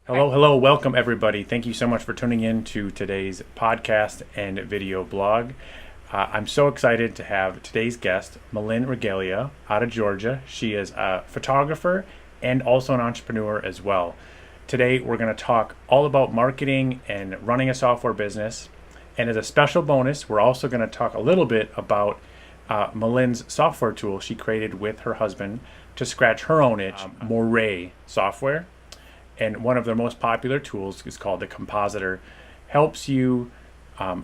Hello, hello, welcome everybody. Thank you so much for tuning in to today's podcast and video blog. I'm so excited to have today's guest, Malin Roghelia, out of Georgia. She is a photographer and also an entrepreneur as well. Today, we're going to talk all about marketing and running a software business. And as a special bonus, we're also going to talk a little bit about Malin's software tool she created with her husband to scratch her own itch, Moray software. And one of their most popular tools is called the Compositor. Helps you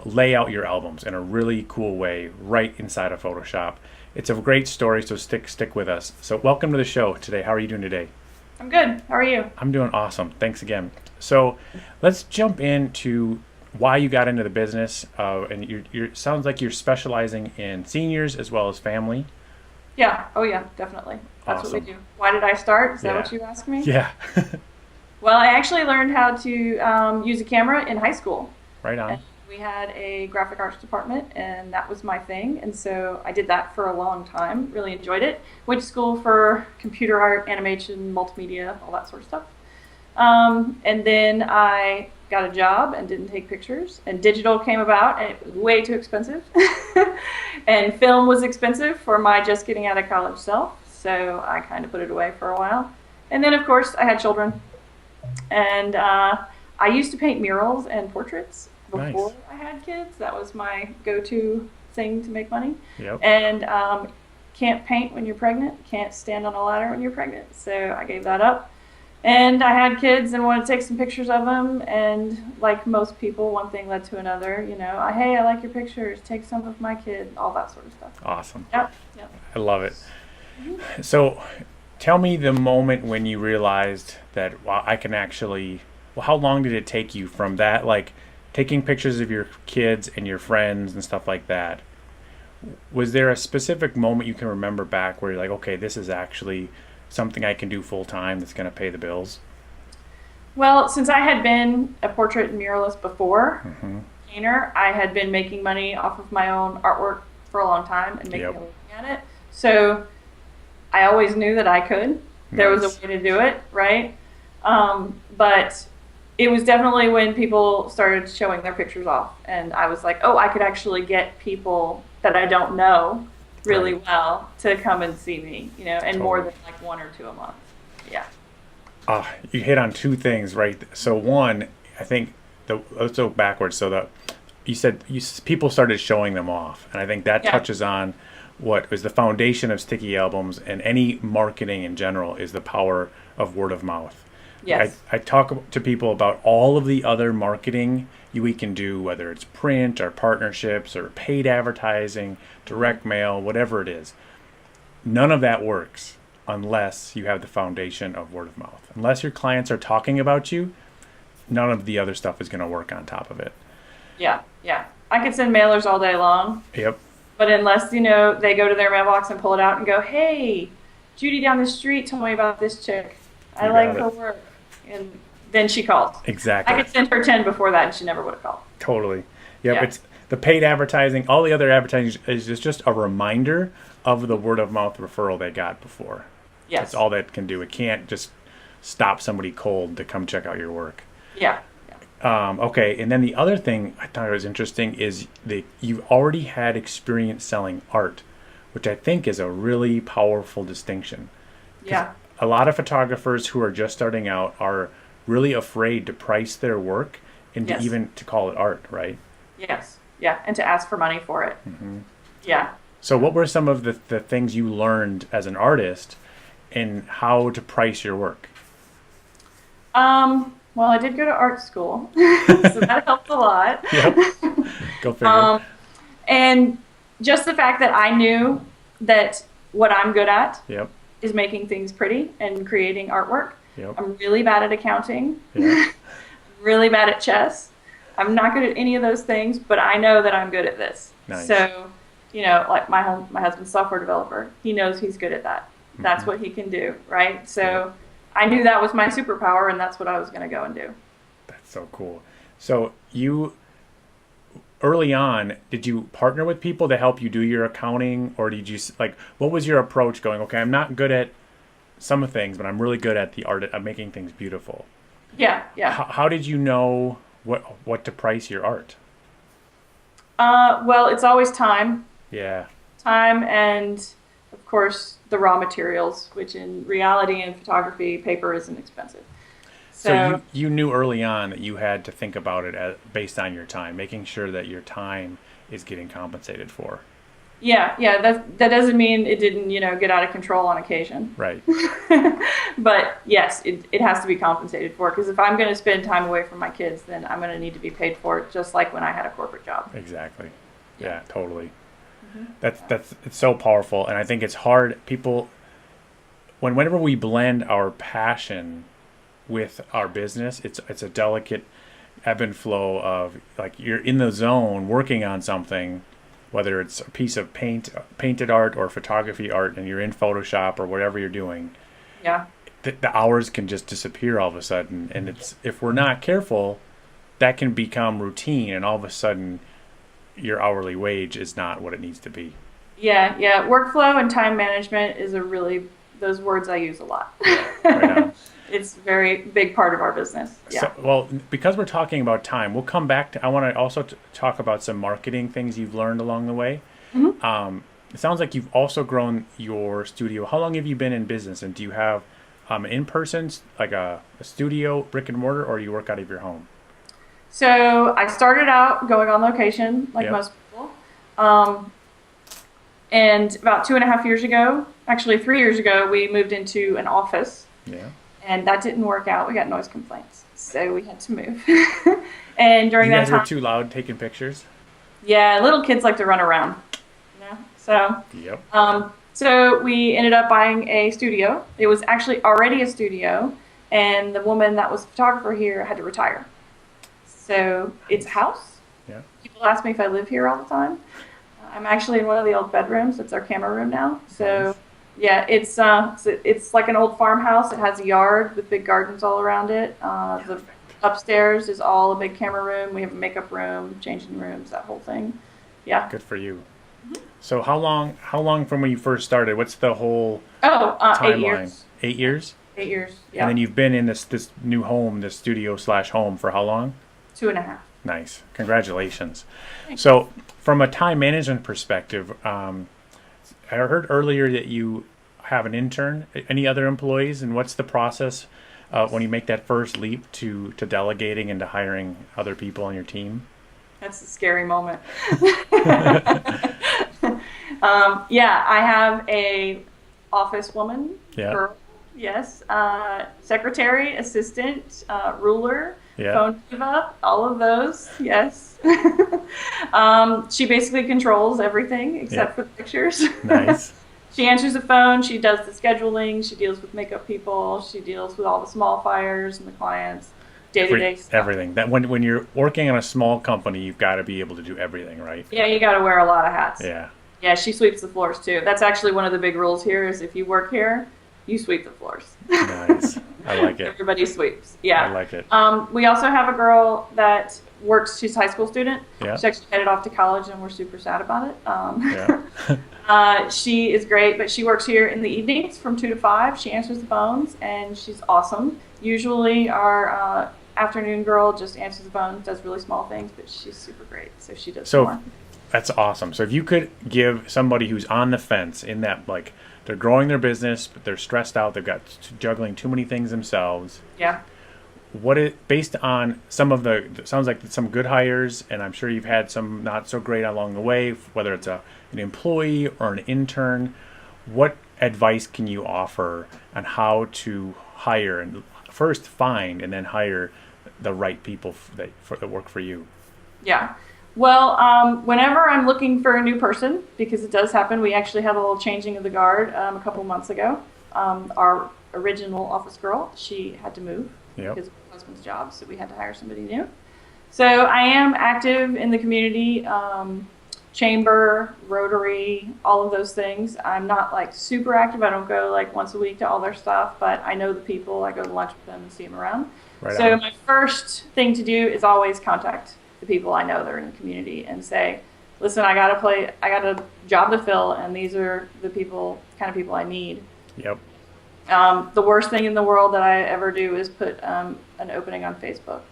lay out your albums in a really cool way right inside of Photoshop. It's a great story, so stick with us. So welcome to the show today. How are you doing today? I'm good. How are you? I'm doing awesome. Thanks again. So let's jump into why you got into the business. And you're sounds like you're specializing in seniors as well as family. Yeah. Oh, yeah, definitely. That's Awesome. what we do. Why did I start? Is that Yeah. what you asked me? Yeah. Well, I actually learned how to use a camera in high school. Right on. And we had a graphic arts department, and that was my thing. And so I did that for a long time. Really enjoyed it. Went to school for computer art, animation, multimedia, all that sort of stuff. And then I got a job and didn't take pictures. And digital came about, and it was way too expensive. And film was expensive for my just getting out of college self. So I kind of put it away for a while. And then, of course, I had children. And I used to paint murals and portraits before Nice. I had kids. That was my go-to thing to make money. Yep. And can't paint when you're pregnant, can't stand on a ladder when you're pregnant. So I gave that up. And I had kids and wanted to take some pictures of them. And like most people, one thing led to another. Hey, I like your pictures. Take some of my kid. All that sort of stuff. Awesome. Yep. Yep. I love it. So tell me the moment when you realized that, wow, I can actually, well, how long did it take you from that, like taking pictures of your kids and your friends and stuff like that? Was there a specific moment you can remember back where you're like, okay, this is actually something I can do full time that's going to pay the bills? Well, since I had been a portrait and muralist before, Mm-hmm. painter, I had been making money off of my own artwork for a long time and making Yep. a living at it. So I always knew that I could. There was Nice. a way to do it, right? But it was definitely when people started showing their pictures off, and I was like, oh, I could actually get people that I don't know really Right. well to come and see me, and more Totally. than like one or two a month. Yeah. You hit on two things, right? So one, I think let's go backwards. So that you said people started showing them off, and I think that Yeah. touches on what is the foundation of sticky albums and any marketing in general is the power of word of mouth. Yes. I talk to people about all of the other marketing we can do, whether it's print or partnerships or paid advertising, direct mail, whatever it is. None of that works unless you have the foundation of word of mouth. Unless your clients are talking about you, none of the other stuff is going to work on top of it. Yeah. Yeah. I could send mailers all day long. Yep. But unless, they go to their mailbox and pull it out and go, hey, Judy down the street told me about this chick. I You like got her it. work. And then she called. Exactly. I could send her 10 before that and she never would have called. Totally. Yep. Yeah. It's the paid advertising. All the other advertising is just a reminder of the word of mouth referral they got before. Yes. That's all that can do. It can't just stop somebody cold to come check out your work. Yeah. Okay, and then the other thing I thought was interesting is that you've already had experience selling art, which I think is a really powerful distinction. Yeah. A lot of photographers who are just starting out are really afraid to price their work and Yes. to even to call it art, right? Yes. Yeah. And to ask for money for it. Mm-hmm. Yeah. So what were some of the things you learned as an artist in how to price your work? Well, I did go to art school, so that helped a lot. Yep. Go figure. And just the fact that I knew that what I'm good at Yep. is making things pretty and creating artwork. Yep. I'm really bad at accounting, Yep. really bad at chess. I'm not good at any of those things, but I know that I'm good at this. Nice. So, like my husband's a software developer. He knows he's good at that. That's what he can do, right? So I knew that was my superpower, and that's what I was going to go and do. That's so cool. So you early on, did you partner with people to help you do your accounting, or did you what was your approach going, okay, I'm not good at some of things, but I'm really good at the art of making things beautiful? Yeah, yeah. How did you know what to price your art? Well, it's always time. Yeah. Time and, of course, the raw materials, which in reality in photography, paper isn't expensive. So So, you knew early on that you had to think about it based on your time, making sure that your time is getting compensated for. yeah, yeah, that doesn't mean it didn't, get out of control on occasion. Right. But yes, it has to be compensated for because if I'm going to spend time away from my kids, then I'm going to need to be paid for it, just like when I had a corporate job. Exactly. Yeah. Yeah, totally. That's it's so powerful, and I think it's hard. People, whenever we blend our passion with our business, it's a delicate ebb and flow of like you're in the zone working on something, whether it's a piece of painted art or photography art, and you're in Photoshop or whatever you're doing. Yeah. The hours can just disappear all of a sudden, and it's if we're not careful, that can become routine, and all of a sudden your hourly wage is not what it needs to be. Yeah, yeah. Workflow and time management is those words I use a lot. Right on. It's a very big part of our business. Yeah. So, well, because we're talking about time, we'll come back to. I want to also talk about some marketing things you've learned along the way. It sounds like you've also grown your studio. How long have you been in business, and do you have in person like a studio, brick and mortar, or you work out of your home? So I started out going on location, like Yep. most people. And about 2.5 years ago, actually 3 years ago, we moved into an office. Yeah. And that didn't work out. We got noise complaints. So we had to move. And during You that guys time, were too loud taking pictures. yeah, little kids like to run around. So, Yep. so we ended up buying a studio. It was actually already a studio, and the woman that was a photographer here had to retire. So it's a house. Yeah. People ask me if I live here all the time. I'm actually in one of the old bedrooms. It's our camera room now. So, Nice. yeah, it's like an old farmhouse. It has a yard with big gardens all around it. The upstairs is all a big camera room. We have a makeup room, changing rooms, that whole thing. Yeah. Good for you. So how long from when you first started? What's the whole Oh, timeline? 8 years. 8 years? 8 years. Yeah. And then you've been in this new home, this studio / home for how long? 2.5. Nice. Congratulations. So from a time management perspective, I heard earlier that you have an intern. Any other employees, and what's the process when you make that first leap to delegating and to hiring other people on your team? That's a scary moment. Yeah, I have a office woman, Yeah. girl, yes, secretary, assistant, ruler, Yeah. phone diva, all of those, yes. She basically controls everything except Yeah. for the pictures. Nice. She answers the phone, she does the scheduling, she deals with makeup people, she deals with all the small fires and the clients, day-to-day stuff. Everything. That when you're working on a small company, you've got to be able to do everything, right? Yeah, you got to wear a lot of hats. Yeah. Yeah, she sweeps the floors too. That's actually one of the big rules here is if you work here, you sweep the floors. Nice. I like it. Everybody sweeps. Yeah. I like it. We also have a girl that works, she's a high school student. Yeah. She's actually headed off to college and we're super sad about it. Yeah. She is great, but she works here in the evenings from 2 to 5. She answers the phones and she's awesome. Usually our afternoon girl just answers the phone, does really small things, but she's super great. So she does more. That's awesome. So if you could give somebody who's on the fence in that, like, they're growing their business, but they're stressed out, they've got juggling too many things themselves. Yeah. Based on some of sounds like some good hires, and I'm sure you've had some not so great along the way, whether it's an employee or an intern, what advice can you offer on how to hire and first find and then hire the right people that work for you? Yeah. Well, whenever I'm looking for a new person, because it does happen, we actually had a little changing of the guard a couple months ago. Our original office girl, she had to move because of her husband's job, so we had to hire somebody new. So I am active in the community, chamber, Rotary, all of those things. I'm not like super active. I don't go like once a week to all their stuff, but I know the people. I go to lunch with them and see them around. Right so on. my first thing to do is always contact the people I know that are in the community and say, listen, I got a job to fill, and these are the kind of people I need. Yep. The worst thing in the world that I ever do is put an opening on Facebook.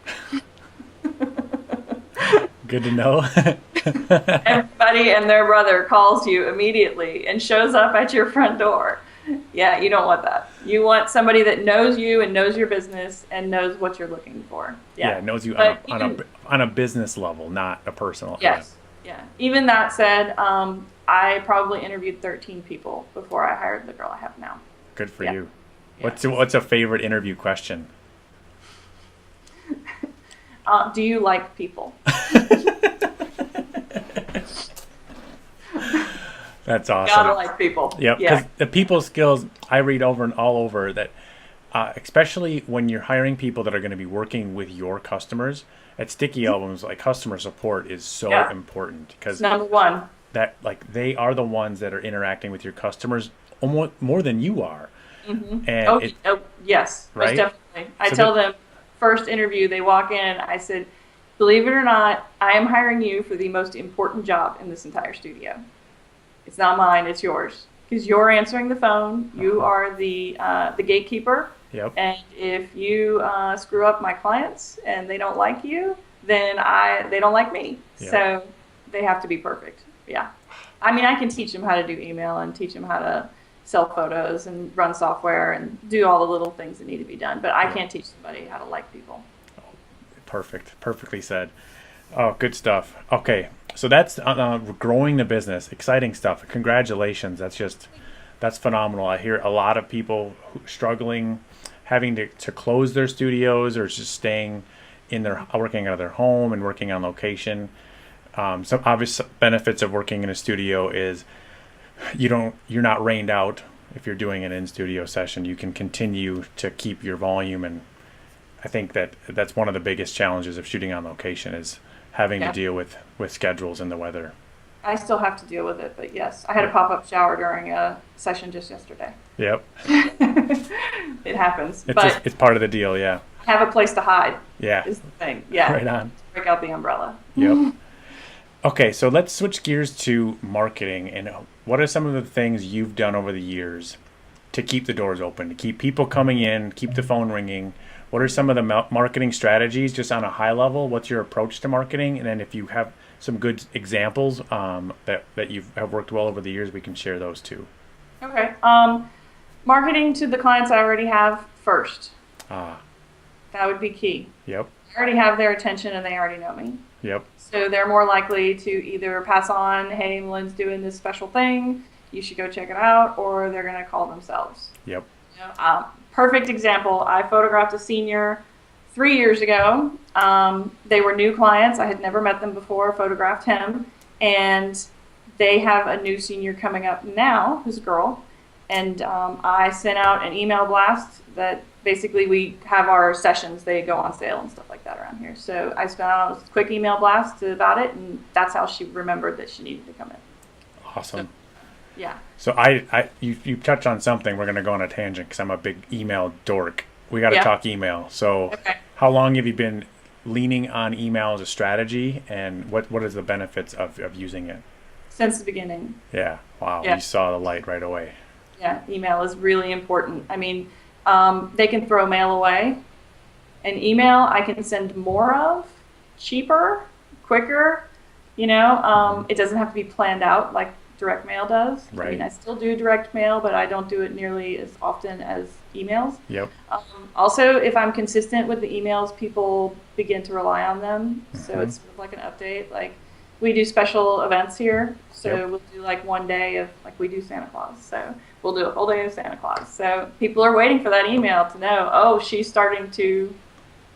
Good to know. Everybody and their brother calls you immediately and shows up at your front door. Yeah, you don't want that. You want somebody that knows you and knows your business and knows what you're looking for. Yeah, knows you on a business level, not a personal. Yes. Yeah. Even that said, I probably interviewed 13 people before I hired the girl I have now. Good for you. What's a favorite interview question? Do you like people? That's awesome. Gotta like people. Yep. Yeah. The people skills I read over and all over that, especially when you're hiring people that are going to be working with your customers at Sticky Albums, like customer support is so important because number one. That like they are the ones that are interacting with your customers almost more than you are. Mm-hmm. And yes, right? Most definitely. I tell them first interview, they walk in, I said, believe it or not, I am hiring you for the most important job in this entire studio. It's not mine, it's yours. Because you're answering the phone, you are the gatekeeper. Yep. And if you screw up my clients and they don't like you, then they don't like me. Yep. So they have to be perfect. Yeah. I mean, I can teach them how to do email and teach them how to sell photos and run software and do all the little things that need to be done. But I can't teach somebody how to like people. Perfect. Perfectly said. Oh, good stuff. Okay. So that's growing the business. Exciting stuff. Congratulations. That's phenomenal. I hear a lot of people struggling, having to close their studios or just staying working out of their home and working on location. Some obvious benefits of working in a studio is you're not rained out if you're doing an in-studio session. You can continue to keep your volume, and I think that's one of the biggest challenges of shooting on location is having to deal with schedules and the weather. I still have to deal with it, but yes, I had a pop-up shower during a session just yesterday. Yep. It happens. It's part of the deal, yeah. I have a place to hide. Yeah. Is the thing. Yeah. Right on. Break out the umbrella. Yep. Okay, so let's switch gears to marketing. And what are some of the things you've done over the years to keep the doors open, to keep people coming in, keep the phone ringing? What are some of the marketing strategies just on a high level? What's your approach to marketing? And then if you have some good examples that have worked well over the years, we can share those too. Okay. Marketing to the clients I already have first. That would be key. Yep. I already have their attention and they already know me. Yep. So they're more likely to either pass on, hey, Malin's doing this special thing, you should go check it out, or they're going to call themselves. Yep. Perfect example, I photographed a senior 3 years ago. They were new clients. I had never met them before, photographed him. And they have a new senior coming up now, who's a girl. And I sent out an email blast that basically we have our sessions. They go on sale and stuff like that around here. So I sent out a quick email blast about it, and that's how she remembered that she needed to come in. Awesome. So, yeah. So you touched on something. We're going to go on a tangent because I'm a big email dork. We got to talk email. So How long have you been leaning on email as a strategy, and what is the benefits of using it? Since the beginning. Yeah. Wow. Yeah. You saw the light right away. Yeah, email is really important. I mean, they can throw mail away. An email I can send more of, cheaper, quicker. It doesn't have to be planned out like direct mail does. Right. I mean, I still do direct mail, but I don't do it nearly as often as emails. Yep. Also, if I'm consistent with the emails, people begin to rely on them. So it's sort of like an update. Like we do special events here. So we'll do like one day of we do Santa Claus. So we'll do a full day of Santa Claus. So people are waiting for that email to know, oh, she's starting to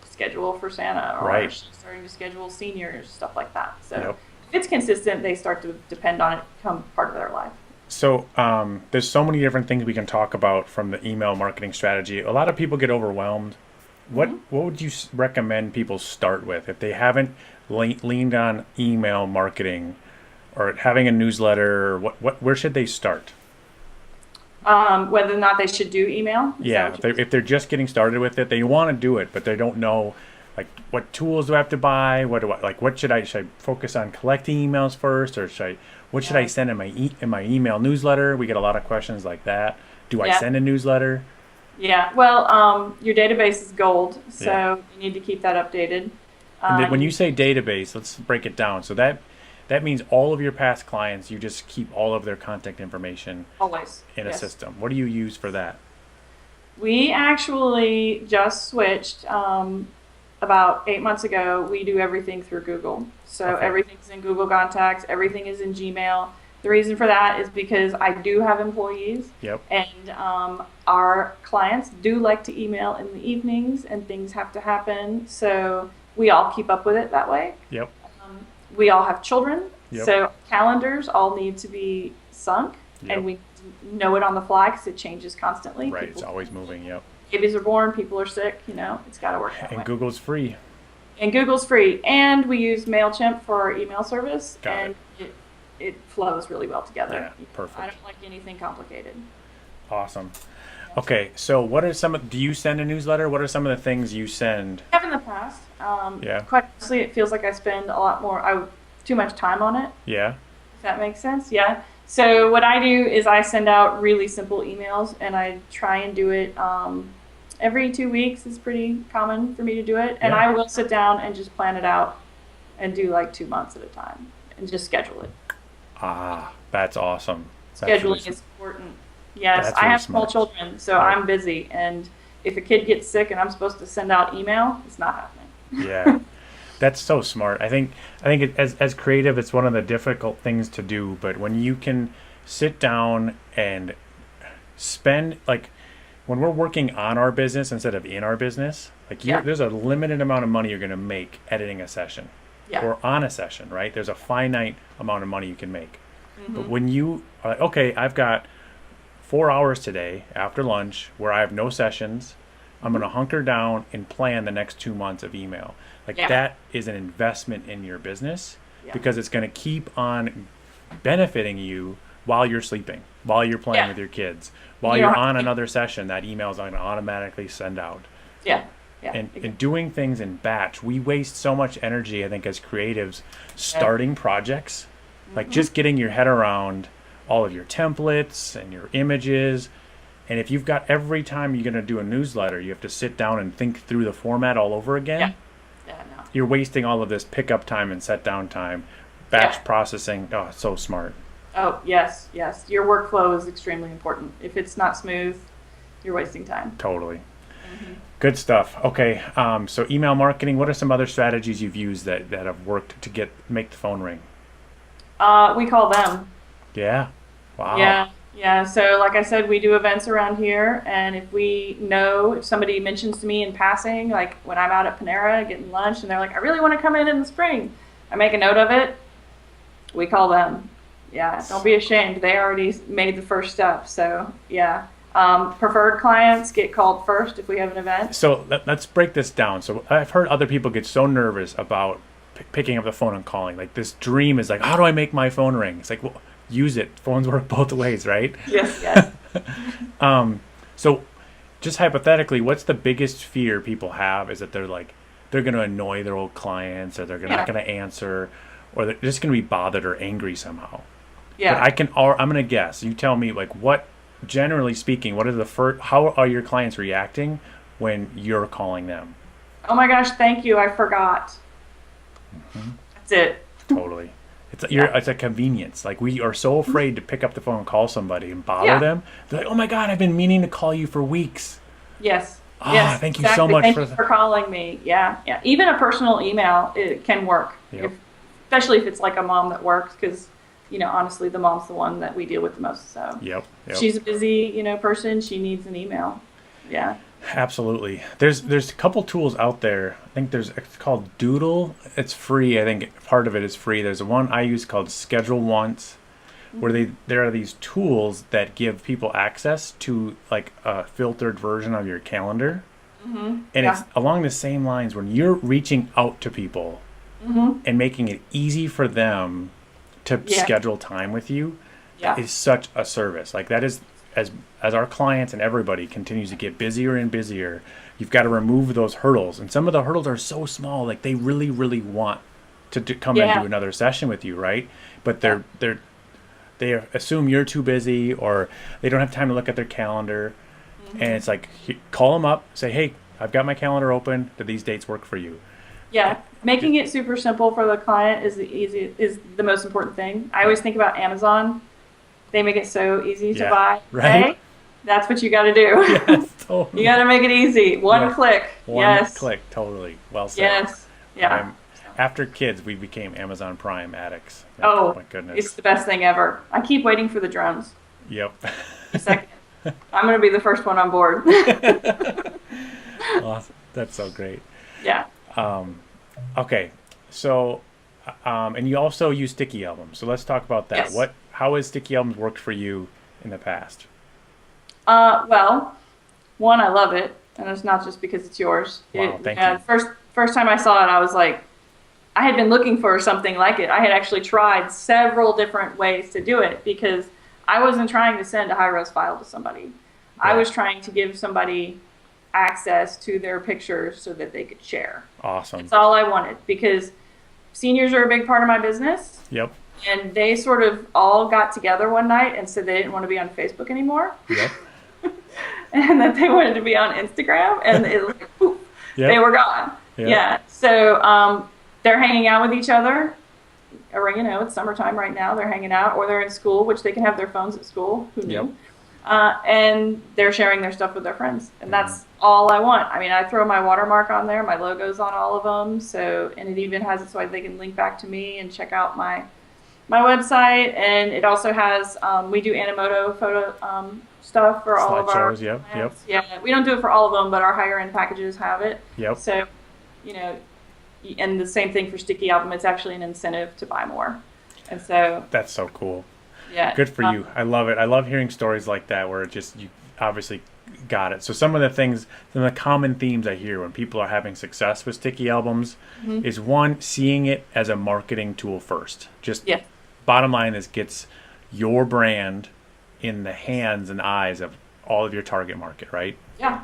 schedule for Santa, or she's starting to schedule seniors, stuff like that. So if it's consistent, they start to depend on it, become part of their life. So there's so many different things we can talk about from the email marketing strategy. A lot of people get overwhelmed. What would you recommend people start with if they haven't leaned on email marketing or having a newsletter? Where should they start? Whether or not they should do email? Yeah, if they're just getting started with it, they want to do it, but they don't know what tools do I have to buy? What should I focus on collecting emails first, or what should I send in my email newsletter? We get a lot of questions like that. Do I send a newsletter? Yeah. Well, your database is gold, so Yeah. you need to keep that updated. And then when You you say database, let's break it down. So that means all of your past clients, you just keep all of their contact information always. in a Yes. system. What do you use for that? We actually just switched about 8 months ago. We do everything through Google. So Okay. everything's in Google Contacts, everything is in Gmail. The reason for that is because I do have employees, Yep. and our clients do like to email in the evenings, and things have to happen. So we all keep up with it that way. Yep. We all have children, Yep. so calendars all need to be sunk, Yep. and we know it on the fly because it changes constantly. Right. People, It's always moving. Yep. babies are born, people are sick, it's got to work that And way. Google's free. And Google's free, and we use MailChimp for our email service, Got and it flows really well together. Yeah, perfect. I don't like anything complicated. Awesome. Okay. So what are do you send a newsletter? What are some of the things you send? I have in the past. Yeah. Quite honestly, it feels like I spend a lot more, too much time on it. Yeah. If that makes sense, yeah. So what I do is I send out really simple emails, and I try and do it every 2 weeks. Is pretty common for me to do it, and Yeah. I will sit down and just plan it out and do like 2 months at a time and just schedule it. Ah, that's awesome. That's Scheduling really is important. Yes, That's I really have small smart. children, so Right. I'm busy, and if a kid gets sick and I'm supposed to send out email, it's not happening. Yeah. That's so smart. I think as creative, it's one of the difficult things to do. But when you can sit down and spend, like, when we're working on our business instead of in our business, like Yeah. there's a limited amount of money you're going to make editing a session Yeah. or on a session, right? There's a finite amount of money you can make. Mm-hmm. But when you are like, okay, I've got 4 hours today after lunch where I have no sessions, I'm going to hunker down and plan the next 2 months of email. Like Yeah. that is an investment in your business Yeah. because it's going to keep on benefiting you while you're sleeping, while you're playing Yeah. with your kids, while You you're don't have on to- another session. That email is going to automatically send out. Yeah. Yeah. And doing things in batch, we waste so much energy, I think, as creatives, starting projects, like just getting your head around all of your templates and your images. And if you've got every time you're going to do a newsletter, you have to sit down and think through the format all over again. Yeah. Yeah, no. You're wasting all of this pickup time and set down time, batch Yeah. processing. Oh, it's so smart. Oh, yes, yes. Your workflow is extremely important. If it's not smooth, you're wasting time. Totally. Good stuff. Okay. So email marketing, what are some other strategies you've used that have worked to make the phone ring? We call them. Yeah. Wow. Yeah, yeah. So, like I said, we do events around here, and if somebody mentions to me in passing, like when I'm out at Panera getting lunch, and they're like, "I really want to come in the spring," I make a note of it. We call them. Yeah, don't be ashamed. They already made the first step. So, yeah. Preferred clients get called first if we have an event. So let's break this down. So I've heard other people get so nervous about picking up the phone and calling. Like this dream is like, how do I make my phone ring? It's like, well, use it. Phones work both ways, right? Yes, yes. So just hypothetically, what's the biggest fear people have is that they're going to annoy their old clients, or they're not going to answer, or they're just going to be bothered or angry somehow. Yeah. But I'm going to guess. You tell me, like, what, generally speaking, what are how are your clients reacting when you're calling them? Oh my gosh, thank you. I forgot. That's it. Totally. It's a convenience. Like, we are so afraid to pick up the phone and call somebody and bother them. They're like, oh my God, I've been meaning to call you for weeks. Yes. Ah, yes. thank you exactly. so much Thank for you for calling me. Yeah. Yeah. Even a personal email, it can work. Yep. Especially if it's like a mom that works, because, honestly, the mom's the one that we deal with the most. So Yep. she's a busy, person. She needs an email. Yeah. Absolutely. There's a couple tools out there. I think it's called Doodle. It's free. I think part of it is free. There's one I use called Schedule Once, where there are these tools that give people access to like a filtered version of your calendar. And it's along the same lines when you're reaching out to people and making it easy for them to schedule time with you. Yeah. Is such a service. Like that is as our clients and everybody continues to get busier and busier, you've got to remove those hurdles. And some of the hurdles are so small, like they really, really want to come and do another session with you, right? But they assume you're too busy, or they don't have time to look at their calendar. And it's like, call them up, say, hey, I've got my calendar open. Do these dates work for you? Yeah, making it super simple for the client is the most important thing. I always think about Amazon. They make it so easy to buy. Right. Okay? That's what you got to do. Yes, totally. You got to make it easy. One click. One click, totally. Well said. Yes. Yeah. After kids, we became Amazon Prime addicts. Oh, my goodness. It's the best thing ever. I keep waiting for the drones. Yep. A second. I'm going to be the first one on board. Awesome. That's so great. Yeah. Okay. So, and you also use sticky albums. So let's talk about that. Yes. How has sticky albums worked for you in the past? Well, one, I love it, and it's not just because it's yours. Wow, thank you. First time I saw it, I was like, I had been looking for something like it. I had actually tried several different ways to do it because I wasn't trying to send a high-res file to somebody. I was trying to give somebody access to their pictures so that they could share. Awesome. That's all I wanted because seniors are a big part of my business. Yep. And they sort of all got together one night and said they didn't want to be on Facebook anymore. Yep. And that they wanted to be on Instagram, and it was like, poof, they were gone. Yep. Yeah. So they're hanging out with each other. Or, it's summertime right now. They're hanging out, or they're in school, which they can have their phones at school. Who knew? Yep. And they're sharing their stuff with their friends. And that's all I want. I mean, I throw my watermark on there. My logo's on all of them. So, and it even has it so they can link back to me and check out my website. And it also has, we do Animoto photo stuff for all of our slideshows. Yep. Yeah, we don't do it for all of them, but our higher end packages have it. Yep. So, and the same thing for Sticky Album. It's actually an incentive to buy more. And so that's so cool. Yeah. Good for you. I love it. I love hearing stories like that where you obviously got it. So some of the common themes I hear when people are having success with sticky albums is one, seeing it as a marketing tool first. Just bottom line is gets your brand in the hands and eyes of all of your target market, right? Yeah.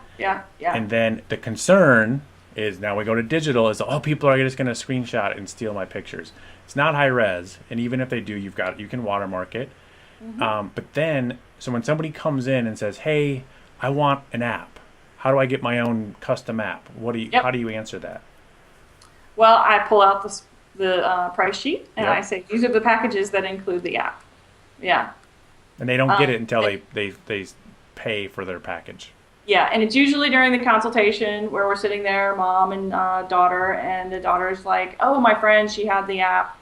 And then the concern is now we go to digital is, people are just going to screenshot and steal my pictures. It's not high res, and even if they do, you can watermark it. But then, so when somebody comes in and says, "Hey, I want an app. How do I get my own custom app?" How do you answer that? Well, I pull out the price sheet and I say, "These are the packages that include the app." Yeah. And they don't get it until they pay for their package. Yeah, and it's usually during the consultation where we're sitting there, mom and daughter, and the daughter's like, "Oh, my friend, she had the app.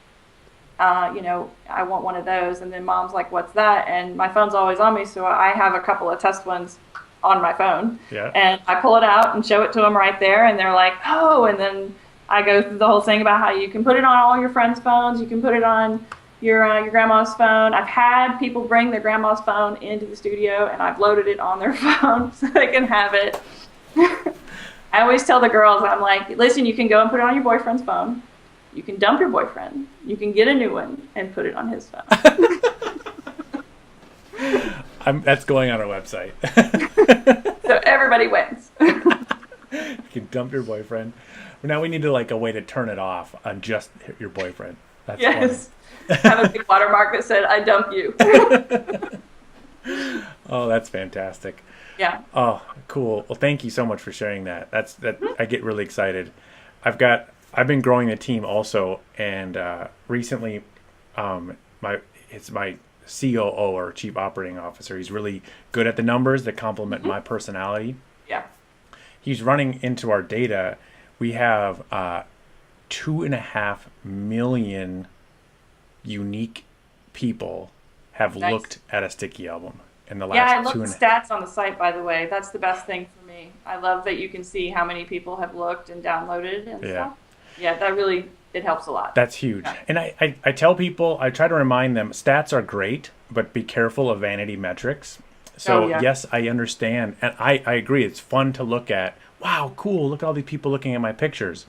I want one of those." And then mom's like, "What's that?" And my phone's always on me, so I have a couple of test ones on my phone. Yeah. And I pull it out and show it to them right there, and they're like, "Oh," and then I go through the whole thing about how you can put it on all your friends' phones, you can put it on your grandma's phone. I've had people bring their grandma's phone into the studio, and I've loaded it on their phone so they can have it. I always tell the girls, I'm like, "Listen, you can go and put it on your boyfriend's phone. You can dump your boyfriend. You can get a new one and put it on his phone." That's going on our website. So everybody wins. You can dump your boyfriend. Now we need a way to turn it off on just your boyfriend. That's yes. Have a big watermark that said, "I dump you." Oh, that's fantastic. Yeah. Oh, cool. Well, thank you so much for sharing that. I get really excited. I've been growing the team also, and recently, it's my COO or Chief Operating Officer. He's really good at the numbers that complement my personality. Yeah. He's running into our data. We have 2.5 million unique people have looked at a sticky album in the last 2.5. Yeah, I love the stats on the site, by the way. That's the best thing for me. I love that you can see how many people have looked and downloaded and stuff. Yeah, that really, it helps a lot. That's huge. Yeah. And I tell people, I try to remind them, stats are great, but be careful of vanity metrics. So yes, I understand. And I agree. It's fun to look at. Wow, cool. Look at all these people looking at my pictures.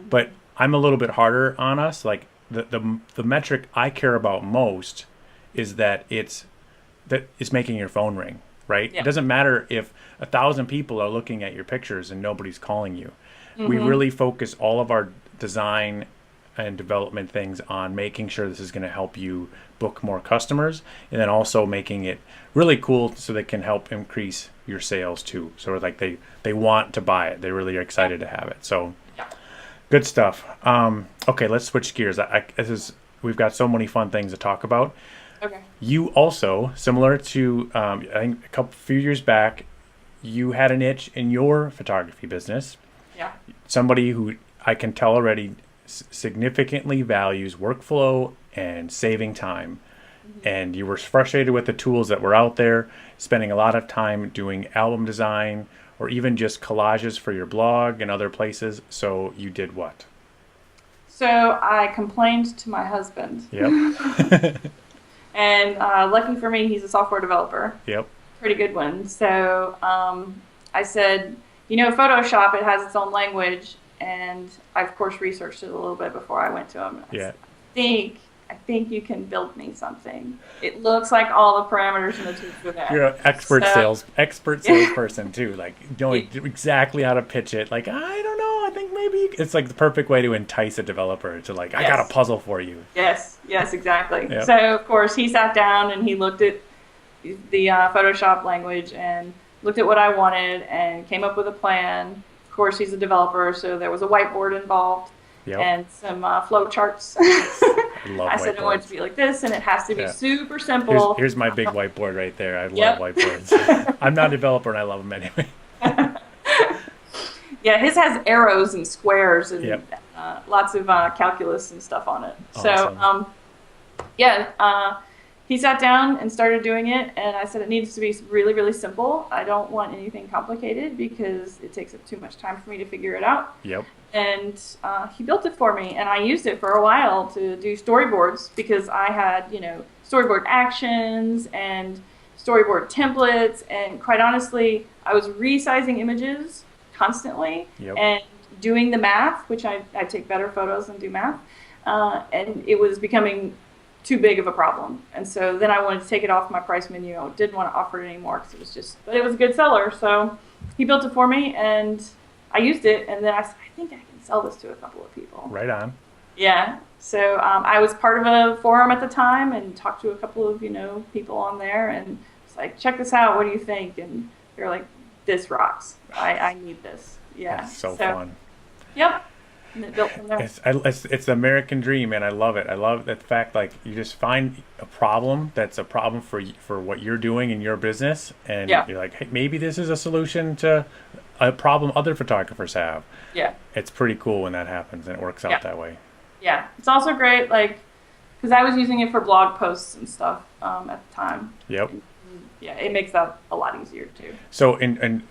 But I'm a little bit harder on us. Like the metric I care about most is that it's making your phone ring, right? Yeah. It doesn't matter if 1,000 people are looking at your pictures and nobody's calling you. We really focus all of our design and development things on making sure this is going to help you book more customers, and then also making it really cool so they can help increase your sales too. So like they want to buy it. They really are excited to have it. So good stuff. Okay, let's switch gears. We've got so many fun things to talk about. Okay. You also, similar to I think few years back, you had an itch in your photography business. Yeah. Somebody who I can tell already significantly values workflow and saving time. And you were frustrated with the tools that were out there, spending a lot of time doing album design or even just collages for your blog and other places. So you did what? So I complained to my husband. Yep. And lucky for me, he's a software developer. Yep. Pretty good one. So I said, Photoshop, it has its own language. And I, of course, researched it a little bit before I went to him. I think you can build me something. It looks like all the parameters in the tools are there. You're an expert salesperson too. Like knowing exactly how to pitch it. Like, I don't know. I think maybe it's like the perfect way to entice a developer to like, I got a puzzle for you. Yes, exactly. Yep. So of course he sat down and he looked at the Photoshop language and looked at what I wanted and came up with a plan. Of course he's a developer, so there was a whiteboard involved. Yep. And some flow charts. I said I want it to be like this, and it has to be super simple. Here's my big whiteboard right there. I love whiteboards. I'm not a developer, and I love them anyway. Yeah, his has arrows and squares and lots of calculus and stuff on it. Awesome. So, he sat down and started doing it, and I said it needs to be really, really simple. I don't want anything complicated because it takes up too much time for me to figure it out. Yep. And he built it for me, and I used it for a while to do storyboards because I had, storyboard actions and storyboard templates, and quite honestly, I was resizing images constantly and doing the math, which I take better photos and do math, and it was becoming too big of a problem. And so then I wanted to take it off my price menu. I didn't want to offer it anymore because but it was a good seller. So he built it for me, and I used it, and then I said, I think I can sell this to a couple of people. Right on. Yeah. So I was part of a forum at the time and talked to a couple of, people on there, and it's like, check this out. What do you think? And they're like, this rocks. I need this. Yeah. That's so fun. Yep. And it built from there. It's the American dream, and I love it. I love the fact, like, you just find a problem that's a problem for what you're doing in your business, and you're like, hey, maybe this is a solution to a problem other photographers have. Yeah. It's pretty cool when that happens and it works out that way. Yeah. It's also great, like, because I was using it for blog posts and stuff at the time. Yep. And, it makes that a lot easier too. So in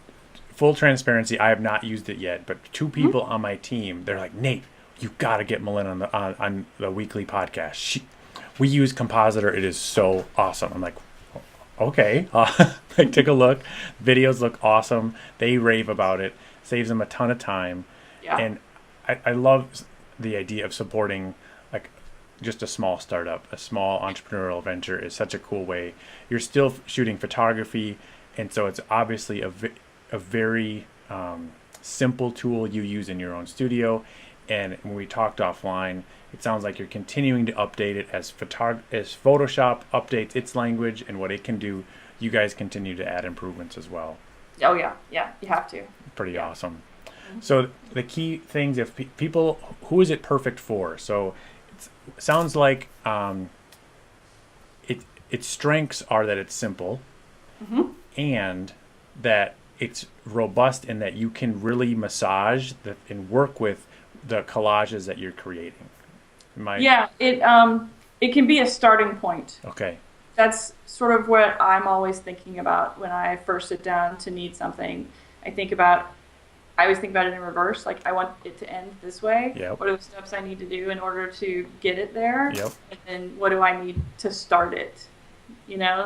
full transparency, I have not used it yet, but two people on my team, they're like, Nate, you got to get Malin on the weekly podcast. We use Compositor. It is so awesome. I'm like, okay. I took a look. Videos look awesome. They rave about it. Saves them a ton of time. Yeah. And I love the idea of supporting like just a small startup, a small entrepreneurial venture is such a cool way. You're still shooting photography, and so it's obviously a very simple tool you use in your own studio. And when we talked offline, it sounds like you're continuing to update it as Photoshop updates its language and what it can do. You guys continue to add improvements as well. Oh yeah, you have to. Pretty awesome. Mm-hmm. So the key things, if people, who is it perfect for? So it sounds like its strengths are that it's simple, and that it's robust, and that you can really massage and work with the collages that you're creating. It can be a starting point. Okay. That's sort of what I'm always thinking about when I first sit down to need something. I always think about it in reverse. Like, I want it to end this way. Yep. What are the steps I need to do in order to get it there? Yep. And then what do I need to start it?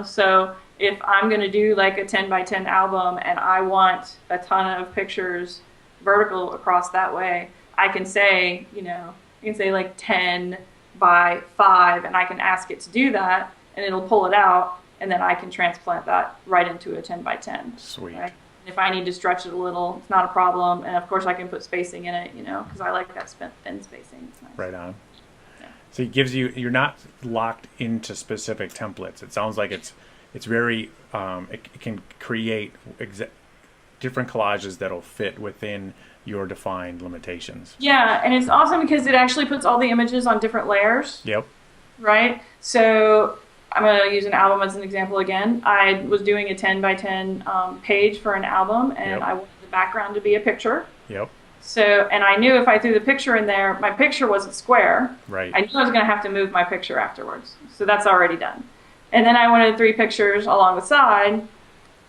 So if I'm going to do like a 10 by 10 album and I want a ton of pictures vertical across that way, I can say, like 10 by 5, and I can ask it to do that, and it'll pull it out, and then I can transplant that right into a 10 by 10. Sweet. Right? If I need to stretch it a little, it's not a problem. And of course, I can put spacing in it, because I like that thin spacing. It's nice. Right on. Yeah. So it gives you're not locked into specific templates. It sounds like it's very, it can create different collages that'll fit within your defined limitations. Yeah, and it's awesome because it actually puts all the images on different layers. Yep. Right? So I'm going to use an album as an example again. I was doing a 10 by 10 page for an album, and Yep. I wanted the background to be a picture. Yep. So, and I knew if I threw the picture in there, my picture wasn't square. Right. I knew I was going to have to move my picture afterwards. So that's already done. And then I wanted 3 pictures along the side,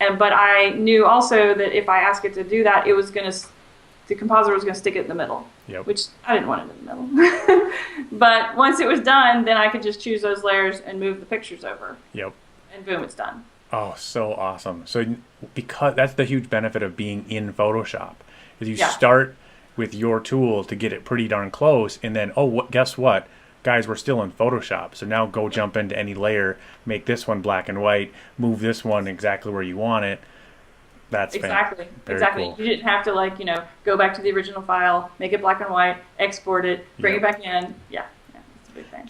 but I knew also that if I asked it to do that, the compositor was going to stick it in the middle. Yep. Which I didn't want it in the middle. But once it was done, then I could just choose those layers and move the pictures over. Yep. And boom, it's done. Oh, so awesome. So because that's the huge benefit of being in Photoshop, is you start with your tool to get it pretty darn close, and then, guess what? Guys, we're still in Photoshop. So now go jump into any layer, make this one black and white, move this one exactly where you want it. That's exactly. Cool. You didn't have to go back to the original file, make it black and white, export it, bring it back in. Yeah, it's a big thing.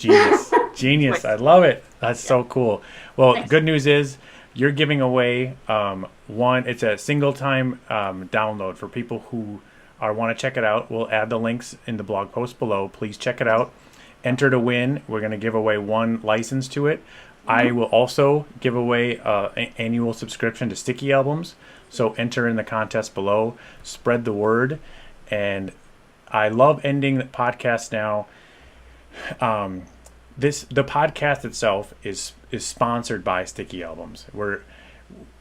Genius. I love it. That's so cool. Well, Thanks. Good news is you're giving away it's a single time download for people who want to check it out. We'll add the links in the blog post below. Please check it out. Enter to win. We're going to give away 1 license to it. I will also give away an annual subscription to Sticky Albums. So enter in the contest below, spread the word. And I love ending the podcast now. The podcast itself is sponsored by Sticky Albums.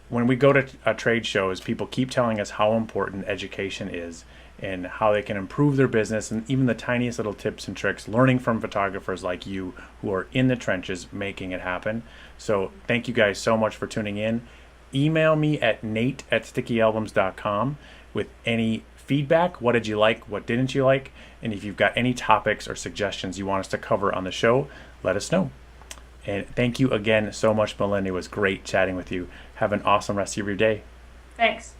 When we go to trade shows, people keep telling us how important education is and how they can improve their business, and even the tiniest little tips and tricks, learning from photographers like you who are in the trenches making it happen. So thank you guys so much for tuning in. Email me at nate@stickyalbums.com with any feedback. What did you like? What didn't you like? And if you've got any topics or suggestions you want us to cover on the show, let us know. And thank you again so much, Malin. It was great chatting with you. Have an awesome rest of your day. Thanks.